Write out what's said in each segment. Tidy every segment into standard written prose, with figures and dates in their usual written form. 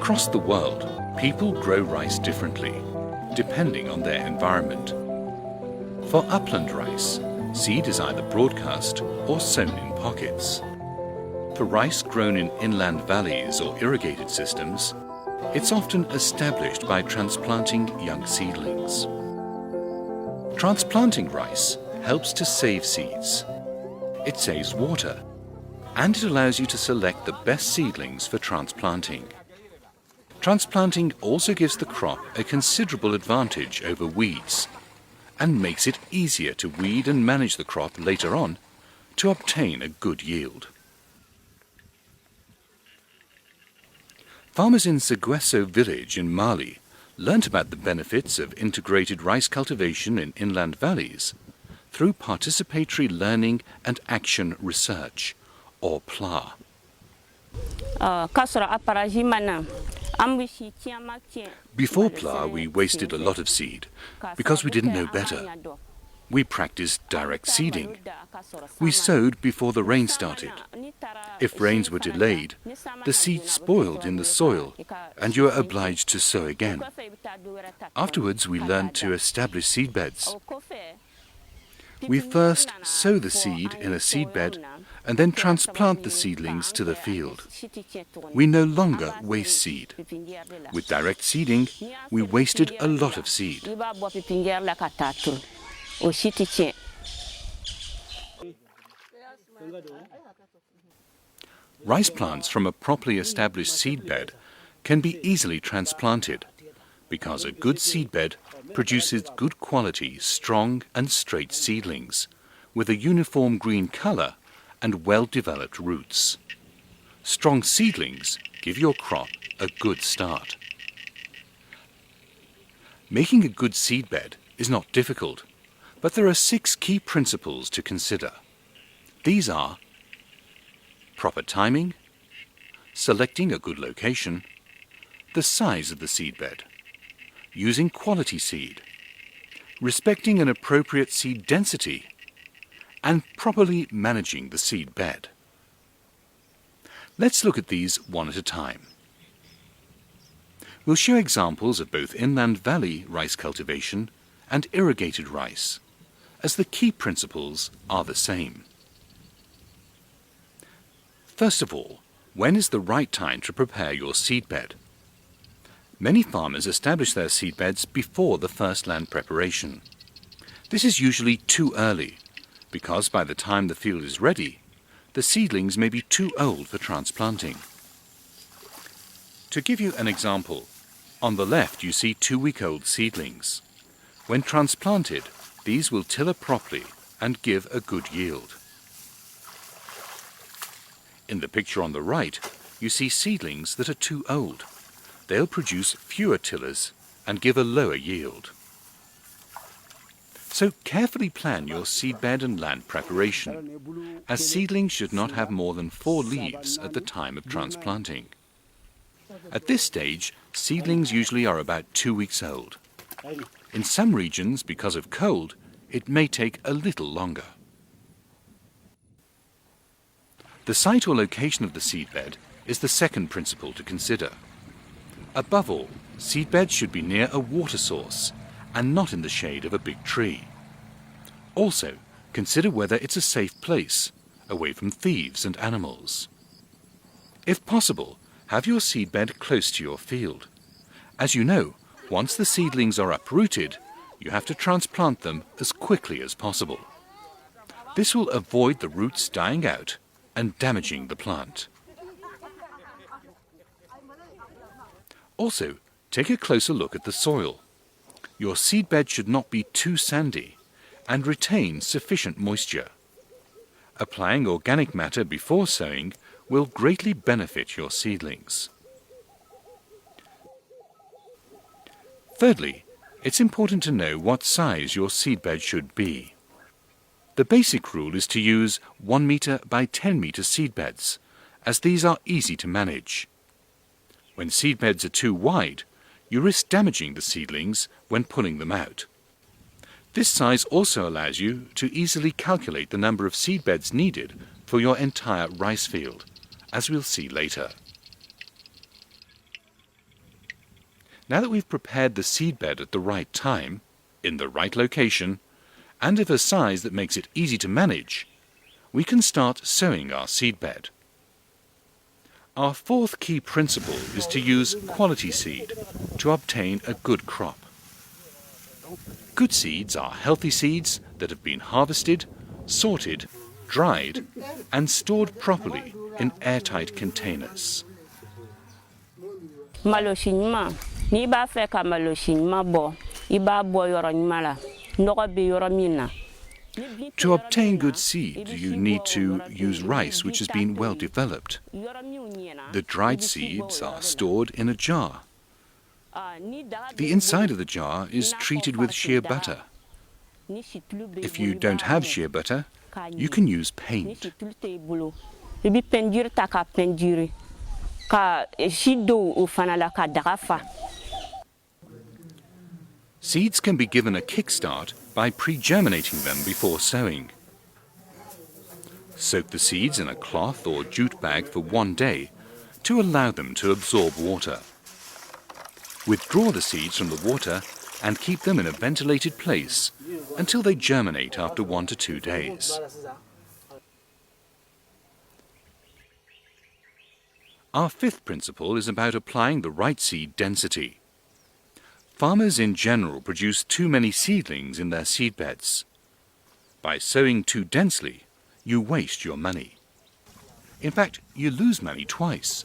Across the world, people grow rice differently, depending on their environment. For upland rice, seed is either broadcast or sown in pockets. For rice grown in inland valleys or irrigated systems, it's often established by transplanting young seedlings. Transplanting rice helps to save seeds. It saves water, and it allows you to select the best seedlings for transplanting. Transplanting also gives the crop a considerable advantage over weeds and makes it easier to weed and manage the crop later on to obtain a good yield. Farmers in Segueso village in Mali learnt about the benefits of integrated rice cultivation in inland valleys through participatory learning and action research, or PLA. Before PLA, we wasted a lot of seed because we didn't know better. We practiced direct seeding. We sowed before the rain started. If rains were delayed, the seed spoiled in the soil and you were obliged to sow again. Afterwards, we learned to establish seed beds. We first sow the seed in a seedbed and then transplant the seedlings to the field. We no longer waste seed. With direct seeding, we wasted a lot of seed. Rice plants from a properly established seedbed can be easily transplanted because a good seedbed produces good quality, strong and straight seedlings with a uniform green color and well-developed roots. Strong seedlings give your crop a good start. Making a good seedbed is not difficult, but there are 6 key principles to consider. These are proper timing, selecting a good location, the size of the seedbed, using quality seed, respecting an appropriate seed density, and properly managing the seed bed. Let's look at these one at a time. We'll show examples of both inland valley rice cultivation and irrigated rice, as the key principles are the same. First of all, when is the right time to prepare your seedbed? Many farmers establish their seedbeds before the first land preparation. This is usually too early, because by the time the field is ready, the seedlings may be too old for transplanting. To give you an example, on the left you see 2-week-old seedlings. When transplanted, these will tiller properly and give a good yield. In the picture on the right, you see seedlings that are too old. They'll produce fewer tillers and give a lower yield. So carefully plan your seedbed and land preparation, as seedlings should not have more than 4 leaves at the time of transplanting. At this stage, seedlings usually are about 2 weeks old. In some regions, because of cold, it may take a little longer. The site or location of the seedbed is the second principle to consider. Above all, seedbeds should be near a water source and not in the shade of a big tree. Also, consider whether it's a safe place, away from thieves and animals. If possible, have your seedbed close to your field. As you know, once the seedlings are uprooted, you have to transplant them as quickly as possible. This will avoid the roots dying out and damaging the plant. Also, take a closer look at the soil. Your seedbed should not be too sandy and retain sufficient moisture. Applying organic matter before sowing will greatly benefit your seedlings. Thirdly, it's important to know what size your seedbed should be. The basic rule is to use 1 meter by 10 meter seedbeds, as these are easy to manage. When seedbeds are too wide, you risk damaging the seedlings when pulling them out. This size also allows you to easily calculate the number of seedbeds needed for your entire rice field, as we'll see later. Now that we've prepared the seedbed at the right time, in the right location, and of a size that makes it easy to manage, we can start sowing our seedbed. Our fourth key principle is to use quality seed to obtain a good crop. Good seeds are healthy seeds that have been harvested, sorted, dried, and stored properly in airtight containers. To obtain good seed, you need to use rice which has been well developed. The dried seeds are stored in a jar. The inside of the jar is treated with shea butter. If you don't have shea butter, you can use paint. Seeds can be given a kickstart by pre-germinating them before sowing. Soak the seeds in a cloth or jute bag for 1 day to allow them to absorb water. Withdraw the seeds from the water and keep them in a ventilated place until they germinate after 1 to 2 days. Our fifth principle is about applying the right seed density. Farmers in general produce too many seedlings in their seedbeds. By sowing too densely, you waste your money. In fact, you lose money twice.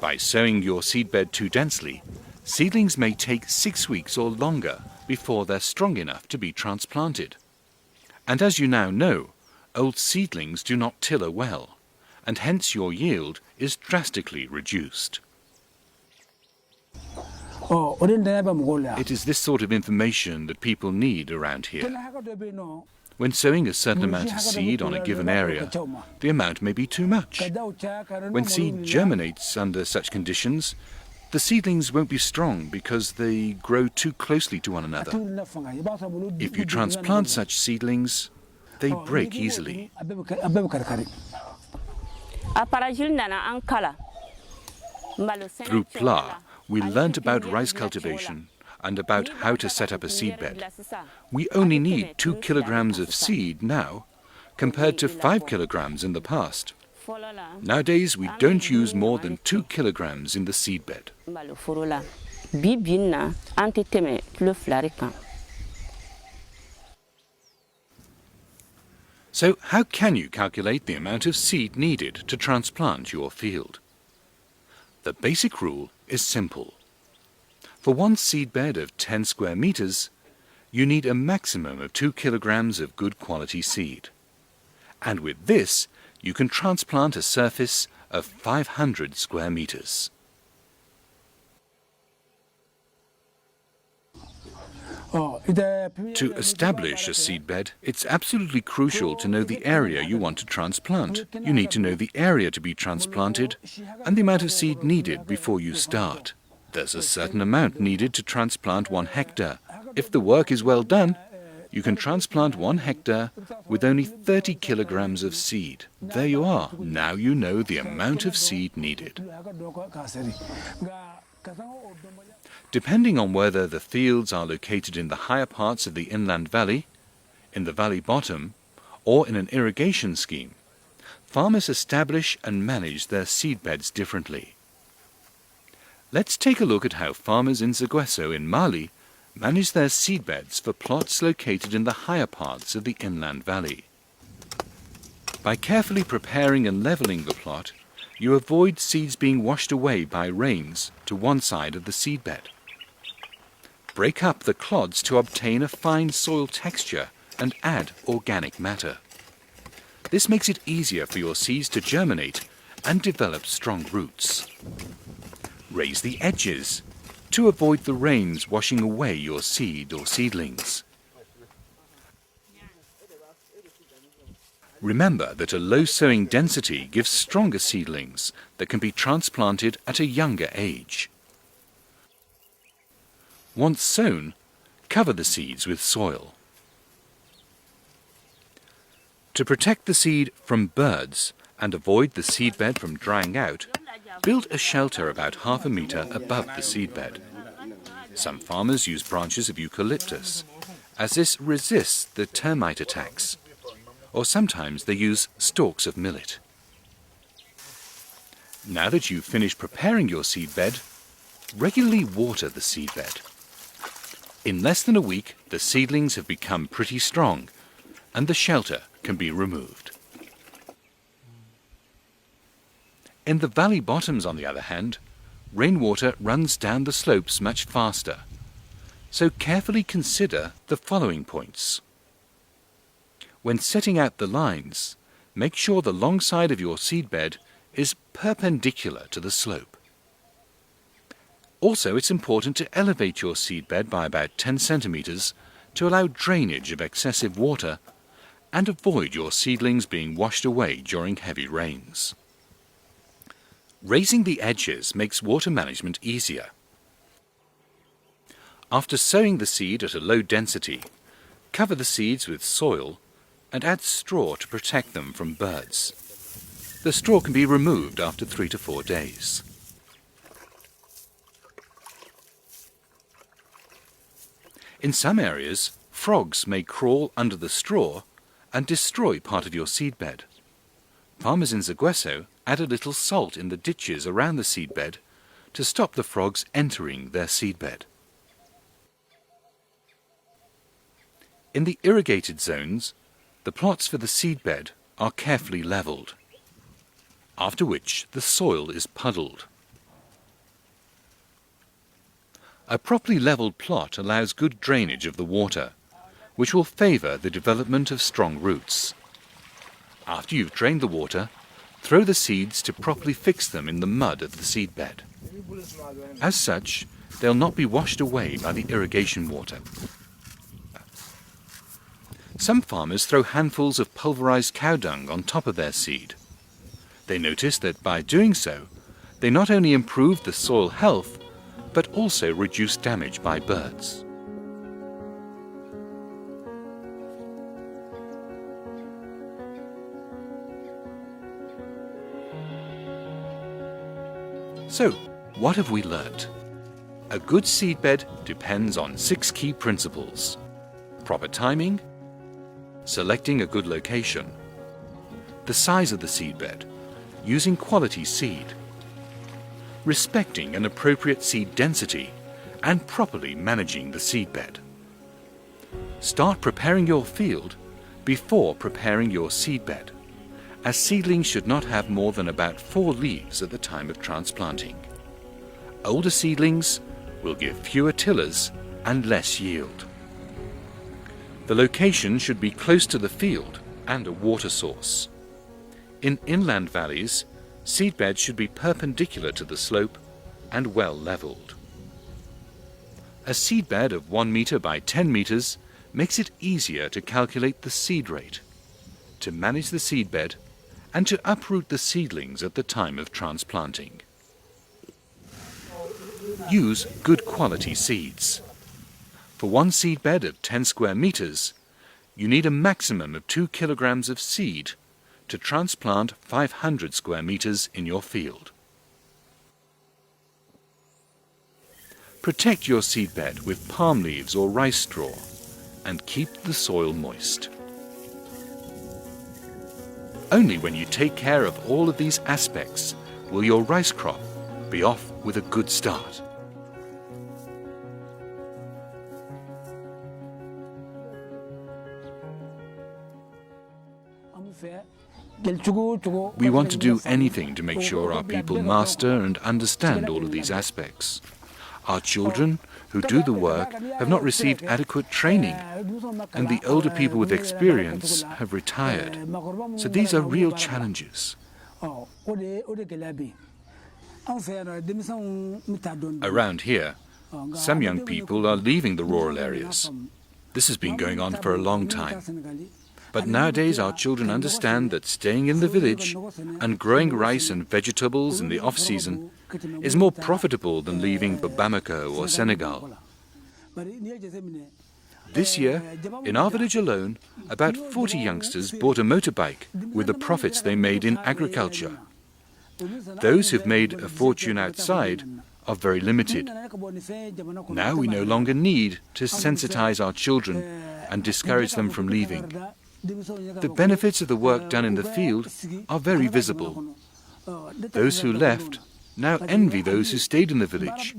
By sowing your seedbed too densely, seedlings may take 6 weeks or longer before they're strong enough to be transplanted. And as you now know, old seedlings do not tiller well, and hence your yield is drastically reduced. It is this sort of information that people need around here. When sowing a certain amount of seed on a given area, the amount may be too much. When seed germinates under such conditions, the seedlings won't be strong because they grow too closely to one another. If you transplant such seedlings, they break easily. Through PLA, we learnt about rice cultivation and about how to set up a seedbed. We only need 2 kilograms of seed now, compared to 5 kilograms in the past. Nowadays, we don't use more than 2 kilograms in the seedbed. So, how can you calculate the amount of seed needed to transplant your field? The basic rule is simple. For one seedbed of 10 square meters, you need a maximum of 2 kilograms of good quality seed. And with this, you can transplant a surface of 500 square meters. To establish a seedbed, it's absolutely crucial to know the area you want to transplant. You need to know the area to be transplanted and the amount of seed needed before you start. There's a certain amount needed to transplant 1 hectare. If the work is well done, you can transplant 1 hectare with only 30 kilograms of seed. There you are. Now you know the amount of seed needed. Depending on whether the fields are located in the higher parts of the inland valley, in the valley bottom, or in an irrigation scheme, farmers establish and manage their seedbeds differently. Let's take a look at how farmers in Zigueso in Mali manage their seedbeds for plots located in the higher parts of the inland valley. By carefully preparing and leveling the plot, you avoid seeds being washed away by rains to one side of the seedbed. Break up the clods to obtain a fine soil texture and add organic matter. This makes it easier for your seeds to germinate and develop strong roots. Raise the edges to avoid the rains washing away your seed or seedlings. Remember that a low sowing density gives stronger seedlings that can be transplanted at a younger age. Once sown, cover the seeds with soil. To protect the seed from birds and avoid the seedbed from drying out, build a shelter about 1/2 meter above the seedbed. Some farmers use branches of eucalyptus, as this resists the termite attacks, or sometimes they use stalks of millet. Now that you've finished preparing your seedbed, regularly water the seedbed. In less than a week, the seedlings have become pretty strong, and the shelter can be removed. In the valley bottoms, on the other hand, rainwater runs down the slopes much faster, so carefully consider the following points. When setting out the lines, make sure the long side of your seedbed is perpendicular to the slope. Also, it's important to elevate your seedbed by about 10 centimeters to allow drainage of excessive water and avoid your seedlings being washed away during heavy rains. Raising the edges makes water management easier. After sowing the seed at a low density, cover the seeds with soil and add straw to protect them from birds. The straw can be removed after 3 to 4 days. In some areas, frogs may crawl under the straw and destroy part of your seedbed. Farmers in Zagweso add a little salt in the ditches around the seedbed to stop the frogs entering their seedbed. In the irrigated zones, the plots for the seedbed are carefully levelled, after which the soil is puddled. A properly levelled plot allows good drainage of the water, which will favour the development of strong roots. After you've drained the water, throw the seeds to properly fix them in the mud of the seedbed. As such, they'll not be washed away by the irrigation water. Some farmers throw handfuls of pulverized cow dung on top of their seed. They notice that by doing so, they not only improve the soil health, but also reduce damage by birds. So, what have we learnt? A good seedbed depends on 6 key principles: proper timing, selecting a good location, the size of the seedbed, using quality seed, respecting an appropriate seed density, and properly managing the seedbed. Start preparing your field before preparing your seedbed, as seedlings should not have more than about 4 leaves at the time of transplanting. Older seedlings will give fewer tillers and less yield. The location should be close to the field and a water source. In inland valleys, seedbeds should be perpendicular to the slope and well levelled. A seedbed of 1 metre by 10 metres makes it easier to calculate the seed rate, to manage the seedbed, and to uproot the seedlings at the time of transplanting. Use good quality seeds. For one seedbed of 10 square metres, you need a maximum of 2 kilograms of seed to transplant 500 square metres in your field. Protect your seedbed with palm leaves or rice straw and keep the soil moist. Only when you take care of all of these aspects will your rice crop be off with a good start. We want to do anything to make sure our people master and understand all of these aspects. Our children who do the work have not received adequate training, and the older people with experience have retired. So these are real challenges. Around here, some young people are leaving the rural areas. This has been going on for a long time. But nowadays our children understand that staying in the village and growing rice and vegetables in the off-season is more profitable than leaving for Bamako or Senegal. This year, in our village alone, about 40 youngsters bought a motorbike with the profits they made in agriculture. Those who've made a fortune outside are very limited. Now we no longer need to sensitize our children and discourage them from leaving. The benefits of the work done in the field are very visible. Those who left now envy those who stayed in the village.